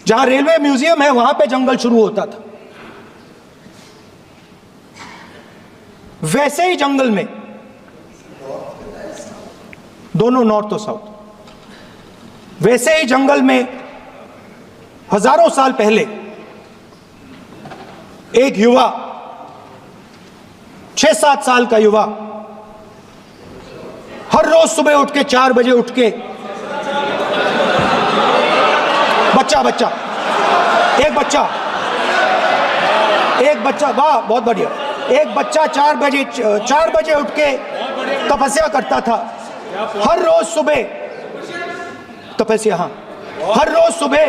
जहां railway museum है वहां पे जंगल शुरू होता था, वैसे ही जंगल में, दोनों नॉर्थ और साउथ, वैसे ही जंगल में हजारों साल पहले एक युवा, 6-7 साल का युवा, हर रोज सुबह उठ के 4 बजे उठ के, एक बच्चा, वाह बहुत बढ़िया, एक बच्चा 4 बजे उठ के तपस्या करता था। हर रोज सुबह तपस्या, हाँ, हर रोज सुबह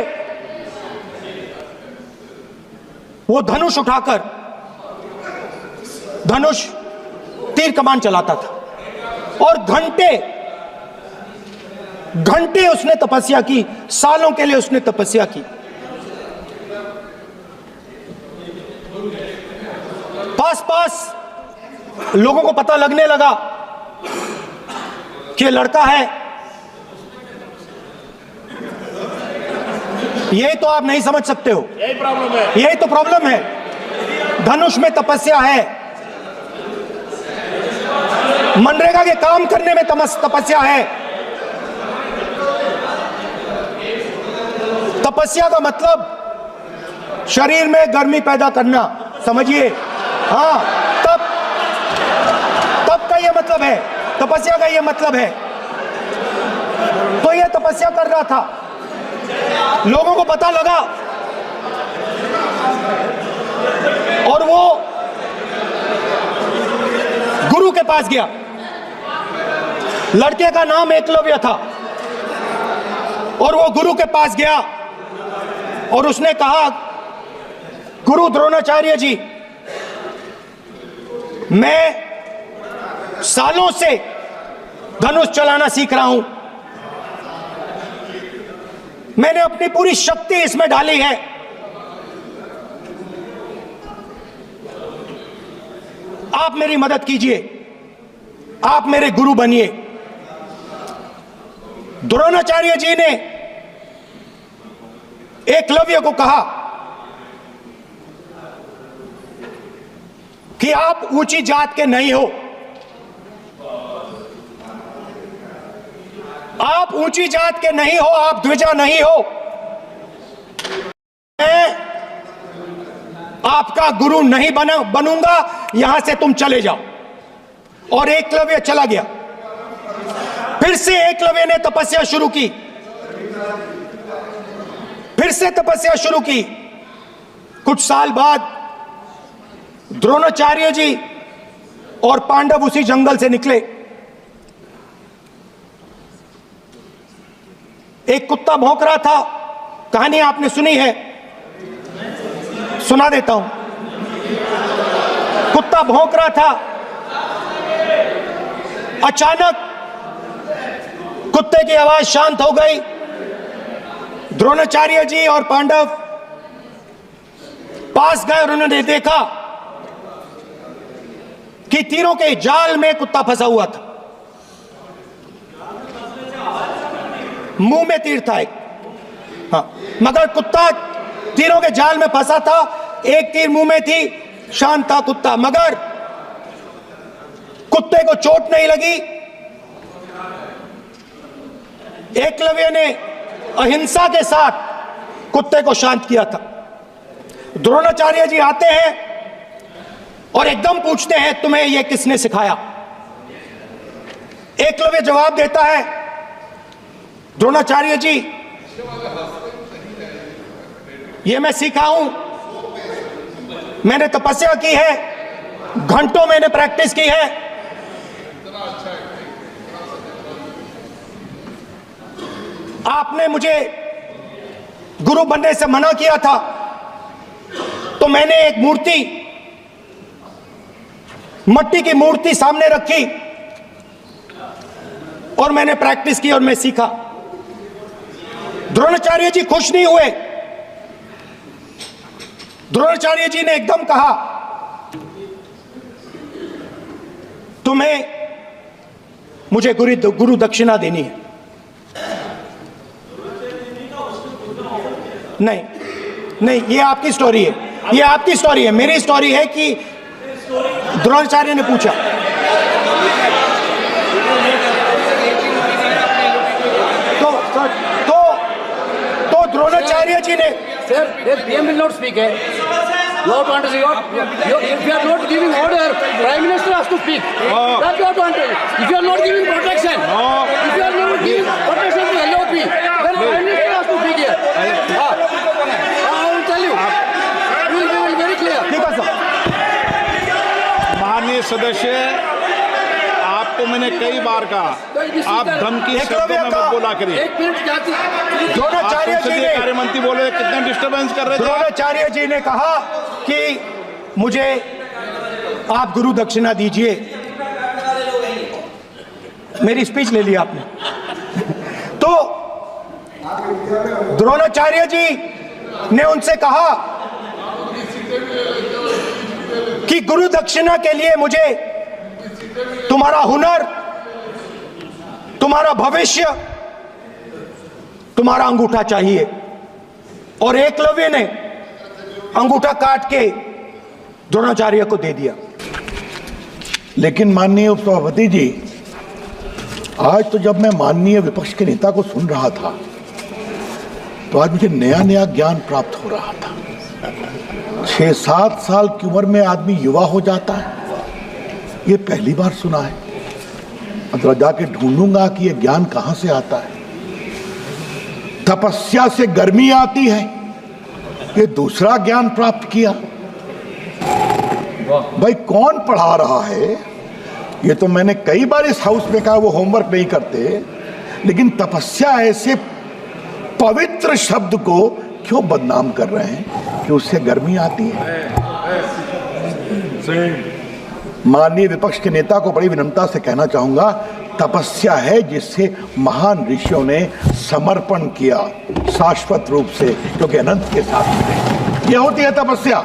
वो धनुष उठाकर तीर कमान चलाता था और घंटे घंटे उसने तपस्या की, सालों के लिए उसने तपस्या की। पास लोगों को पता लगने लगा कि लड़का है, यही तो आप नहीं समझ सकते हो, यही प्रॉब्लम है, यही तो प्रॉब्लम है। धनुष में तपस्या है, मनरेगा के काम करने में तपस्या है। तपस्या का मतलब शरीर में गर्मी पैदा करना, समझिए, हाँ, तब का ये मतलब है, तपस्या का ये मतलब है। तो ये तपस्या कर रहा था, लोगों को पता लगा और वो गुरु के पास गया। लड़के का नाम एकलव्य था और वो गुरु के पास गया और उसने कहा, गुरु द्रोणाचार्य जी, मैं सालों से धनुष चलाना सीख रहा हूं, मैंने अपनी पूरी शक्ति इसमें डाली है, आप मेरी मदद कीजिए, आप मेरे गुरु बनिए। द्रोणाचार्य जी ने एकलव्य को कहा कि आप ऊंची जात के नहीं हो, आप ऊंची जात के नहीं हो, आप द्विजा नहीं हो, मैं आपका गुरु नहीं बनूंगा, यहां से तुम चले जाओ। और एकलव्य चला गया। फिर से एकलव्य ने तपस्या शुरू की, फिर से तपस्या शुरू की। कुछ साल बाद द्रोणाचार्य जी और पांडव उसी जंगल से निकले। एक कुत्ता भौंक रहा था, कहानी आपने सुनी है, सुना देता हूं। कुत्ता भौंक रहा था, अचानक कुत्ते की आवाज शांत हो गई। द्रोणाचार्य जी और पांडव पास गए और उन्होंने देखा कि तीरों के जाल में कुत्ता फंसा हुआ था, मुंह में तीर था एक, हाँ, मगर कुत्ता तीरों के जाल में फंसा था, एक तीर मुंह में थी, शांत था कुत्ता, मगर कुत्ते को चोट नहीं लगी। एकलव्य ने अहिंसा के साथ कुत्ते को शांत किया था। द्रोणाचार्य जी आते हैं और एकदम पूछते हैं, तुम्हें यह किसने सिखाया? एकलव्य जवाब देता है, द्रोणाचार्य जी, यह मैं सीखा हूं, मैंने तपस्या की है, घंटों मैंने प्रैक्टिस की है। आपने मुझे गुरु बनने से मना किया था, तो मैंने एक मूर्ति, मट्टी की मूर्ति सामने रखी और मैंने प्रैक्टिस की और मैं सीखा। द्रोणाचार्य जी खुश नहीं हुए। द्रोणाचार्य जी ने एकदम कहा, तुम्हें मुझे गुरु दक्षिणा देनी है। नहीं नहीं, ये आपकी स्टोरी है, ये आपकी स्टोरी है। मेरी स्टोरी है कि द्रोणाचार्य ने पूछा। तो द्रोणाचार्य जी ने Sir, the PM will not speak. You have to understand. If you are not giving order, Prime Minister has to speak. That you have to understand. If you are not giving protection, if you are not giving protection to LOP, then Prime Minister has to speak here. I will tell you. We will be very clear. ठीक है sir. माननीय सदस्य, आपको मैंने कई बार कहा, आप धमकी शब्दों में मत बोला करिए। एक मिनट जाती द्रोणाचार्य जी ने, कार्य मंत्री बोले कितने डिस्टर्बेंस कर रहे थे। द्रोणाचार्य जी ने कहा कि मुझे आप गुरु दक्षिणा दीजिए। मेरी स्पीच ले ली आपने। तो द्रोणाचार्य जी ने उनसे कहा कि गुरु दक्षिणा के लिए मुझे तुम्हारा हुनर, तुम्हारा भविष्य, तुम्हारा अंगूठा चाहिए। और एकलव्य ने अंगूठा काट के द्रोणाचार्य को दे दिया। लेकिन माननीय उपसभापति जी, आज तो जब मैं माननीय विपक्ष के नेता को सुन रहा था तो आज मुझे नया नया ज्ञान प्राप्त हो रहा था। 6-7 साल की उम्र में आदमी युवा हो जाता है, ये पहली बार सुना है। मतलब जाके ढूंढूंगा कि ये ज्ञान कहां से आता है। तपस्या से गर्मी आती है, ये दूसरा ज्ञान प्राप्त किया। भाई कौन पढ़ा रहा है? ये तो मैंने कई बार इस हाउस में कहा वो होमवर्क नहीं करते, लेकिन तपस्या ऐसे पवित्र शब्द को क्यों बदनाम कर रहे हैं कि उससे गर्मी आती है। माननीय विपक्ष के नेता को बड़ी विनम्रता से कहना चाहूंगा, तपस्या है जिससे महान ऋषियों ने समर्पण किया शाश्वत रूप से, क्योंकि अनंत के साथ मिले। यह होती है तपस्या।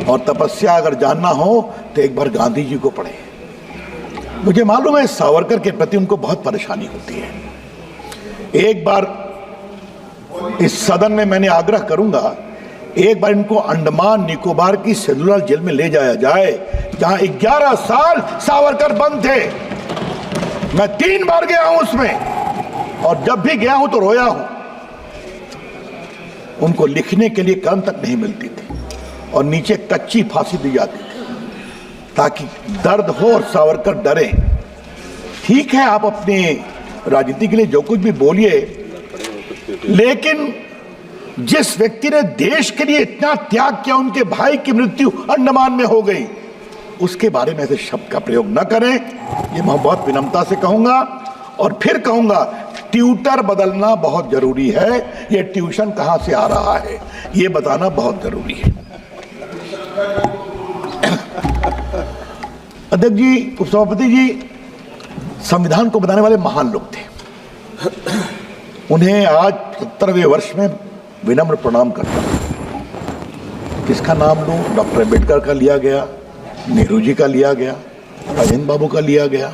और तपस्या अगर जानना हो तो एक बार गांधी जी को पढ़े। मुझे मालूम है सावरकर के प्रति उनको बहुत परेशानी होती है। एक बार इस सदन में मैंने आग्रह करूंगा, एक बार इनको अंडमान निकोबार की सेलुलर जेल में ले जाया जाए, जहां 11 साल सावरकर बंद थे। मैं 3 बार गया हूं उसमें, और जब भी गया हूं तो रोया हूं। उनको लिखने के लिए कलम तक नहीं मिलती थी और नीचे कच्ची फांसी दी जाती थी ताकि दर्द हो और सावरकर डरे। ठीक है, आप अपने राजनीति के लिए जो कुछ भी बोलिए, लेकिन जिस व्यक्ति ने देश के लिए इतना त्याग किया, उनके भाई की मृत्यु अंडमान में हो गई, उसके बारे में ऐसे शब्द का प्रयोग न करें। ये मैं बहुत विनम्रता से कहूंगा। और फिर कहूंगा, ट्यूटर बदलना बहुत जरूरी है। ये ट्यूशन कहां से आ रहा है ये बताना बहुत जरूरी है। अध्यक्ष जी, उपसभापति जी, संविधान को बनाने वाले महान लोग थे। उन्हें आज 70वें वर्ष में विनम्र प्रणाम करता हूं। किसका नाम लूं? डॉक्टर अम्बेडकर का लिया गया, नेहरू जी का लिया गया, राजेंद्र बाबू का लिया गया।